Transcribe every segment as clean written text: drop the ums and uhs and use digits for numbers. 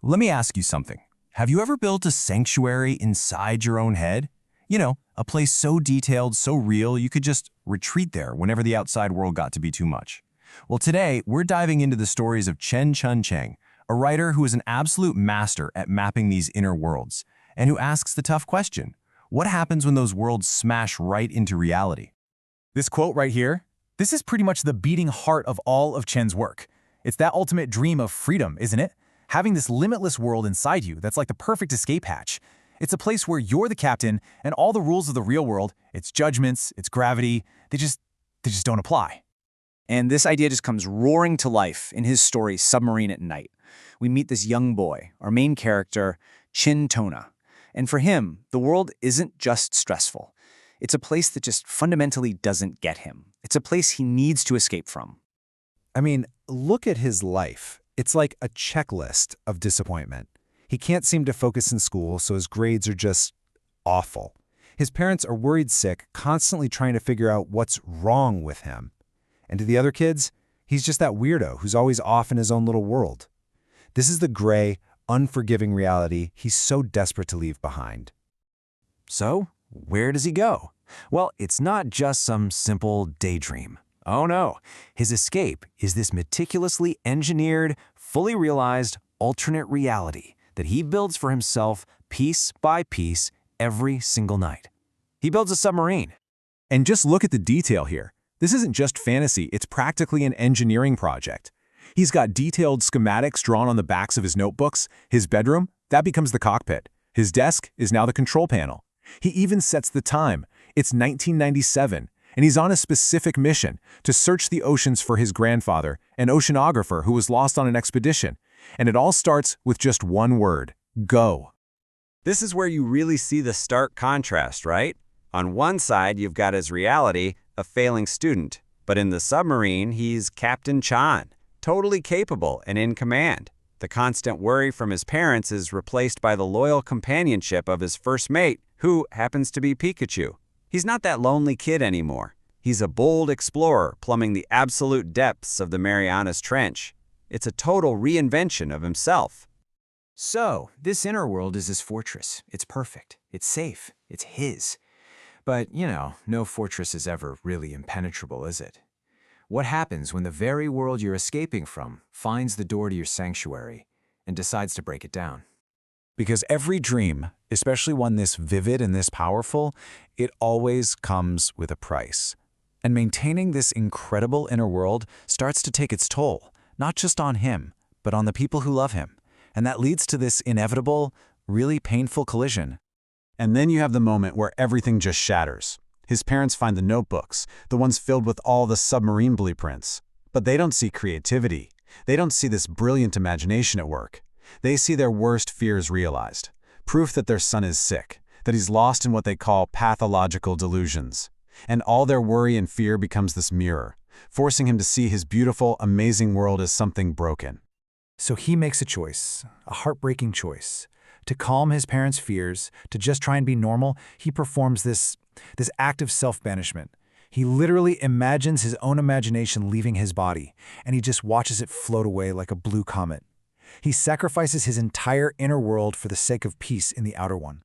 Let me ask you something. Have you ever built a sanctuary inside your own head? You know, a place so detailed, so real, you could just retreat there whenever the outside world got to be too much. Well, today, we're diving into the stories of Chen Chuncheng, a writer who is an absolute master at mapping these inner worlds, and who asks the tough question, what happens when those worlds smash right into reality? This quote right here, this is pretty much the beating heart of all of Chen's work. It's that ultimate dream of freedom, isn't it? Having this limitless world inside you that's like the perfect escape hatch. It's a place where you're the captain and all the rules of the real world, its judgments, its gravity, they just don't apply. And this idea just comes roaring to life in his story, Submarine at Night. We meet this young boy, our main character, Chin Tona. And for him, the world isn't just stressful. It's a place that just fundamentally doesn't get him. It's a place he needs to escape from. I mean, look at his life. It's like a checklist of disappointment. He can't seem to focus in school, so his grades are just awful. His parents are worried sick, constantly trying to figure out what's wrong with him. And to the other kids, he's just that weirdo who's always off in his own little world. This is the gray, unforgiving reality he's so desperate to leave behind. So, where does he go? Well, it's not just some simple daydream. Oh no, his escape is this meticulously engineered, fully realized, alternate reality that he builds for himself piece by piece every single night. He builds a submarine. And just look at the detail here. This isn't just fantasy, it's practically an engineering project. He's got detailed schematics drawn on the backs of his notebooks. His bedroom, that becomes the cockpit. His desk is now the control panel. He even sets the time. It's 1997, and he's on a specific mission to search the oceans for his grandfather, an oceanographer who was lost on an expedition. And it all starts with just one word: go. This is where you really see the stark contrast, right? On one side, you've got his reality, a failing student. But in the submarine, he's Captain Chan, totally capable and in command. The constant worry from his parents is replaced by the loyal companionship of his first mate, who happens to be Pikachu. He's not that lonely kid anymore. He's a bold explorer plumbing the absolute depths of the Marianas Trench. It's a total reinvention of himself. So, this inner world is his fortress. It's perfect. It's safe. It's his. But, you know, no fortress is ever really impenetrable, is it? What happens when the very world you're escaping from finds the door to your sanctuary and decides to break it down? Because every dream, especially one this vivid and this powerful, it always comes with a price. And maintaining this incredible inner world starts to take its toll, not just on him, but on the people who love him. And that leads to this inevitable, really painful collision. And then you have the moment where everything just shatters. His parents find the notebooks, the ones filled with all the submarine blueprints. But they don't see creativity. They don't see this brilliant imagination at work. They see their worst fears realized. Proof that their son is sick, that he's lost in what they call pathological delusions. And all their worry and fear becomes this mirror, forcing him to see his beautiful, amazing world as something broken. So he makes a choice, a heartbreaking choice. To calm his parents' fears, to just try and be normal, he performs this act of self-banishment. He literally imagines his own imagination leaving his body, and he just watches it float away like a blue comet. He sacrifices his entire inner world for the sake of peace in the outer one.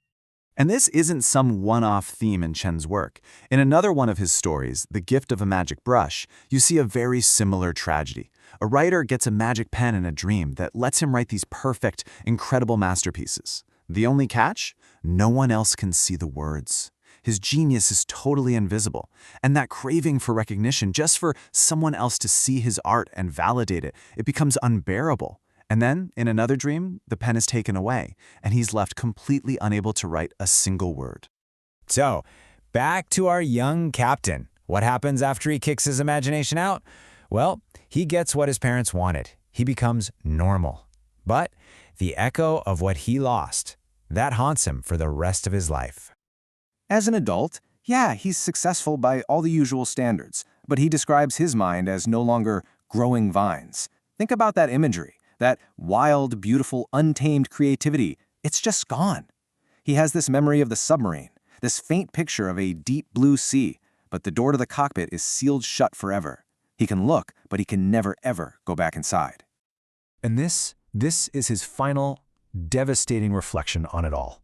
And this isn't some one-off theme in Chen's work. In another one of his stories, The Gift of a Magic Brush, you see a very similar tragedy. A writer gets a magic pen in a dream that lets him write these perfect, incredible masterpieces. The only catch? No one else can see the words. His genius is totally invisible, and that craving for recognition, just for someone else to see his art and validate it, it becomes unbearable. And then, in another dream, the pen is taken away, and he's left completely unable to write a single word. So, back to our young captain. What happens after he kicks his imagination out? Well, he gets what his parents wanted. He becomes normal. But the echo of what he lost, that haunts him for the rest of his life. As an adult, yeah, he's successful by all the usual standards, but he describes his mind as no longer growing vines. Think about that imagery. That wild, beautiful, untamed creativity, it's just gone. He has this memory of the submarine, this faint picture of a deep blue sea, but the door to the cockpit is sealed shut forever. He can look, but he can never, ever go back inside. And this is his final, devastating reflection on it all.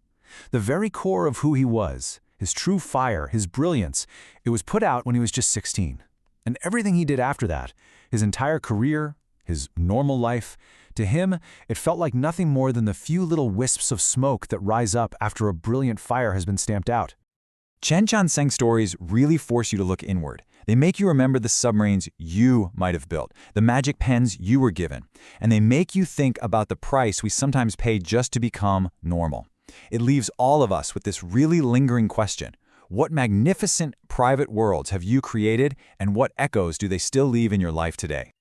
The very core of who he was, his true fire, his brilliance, it was put out when he was just 16. And everything he did after that, his entire career, his normal life, to him, it felt like nothing more than the few little wisps of smoke that rise up after a brilliant fire has been stamped out. Chen Chuncheng stories really force you to look inward. They make you remember the submarines you might have built, the magic pens you were given, and they make you think about the price we sometimes pay just to become normal. It leaves all of us with this really lingering question. What magnificent private worlds have you created, and what echoes do they still leave in your life today?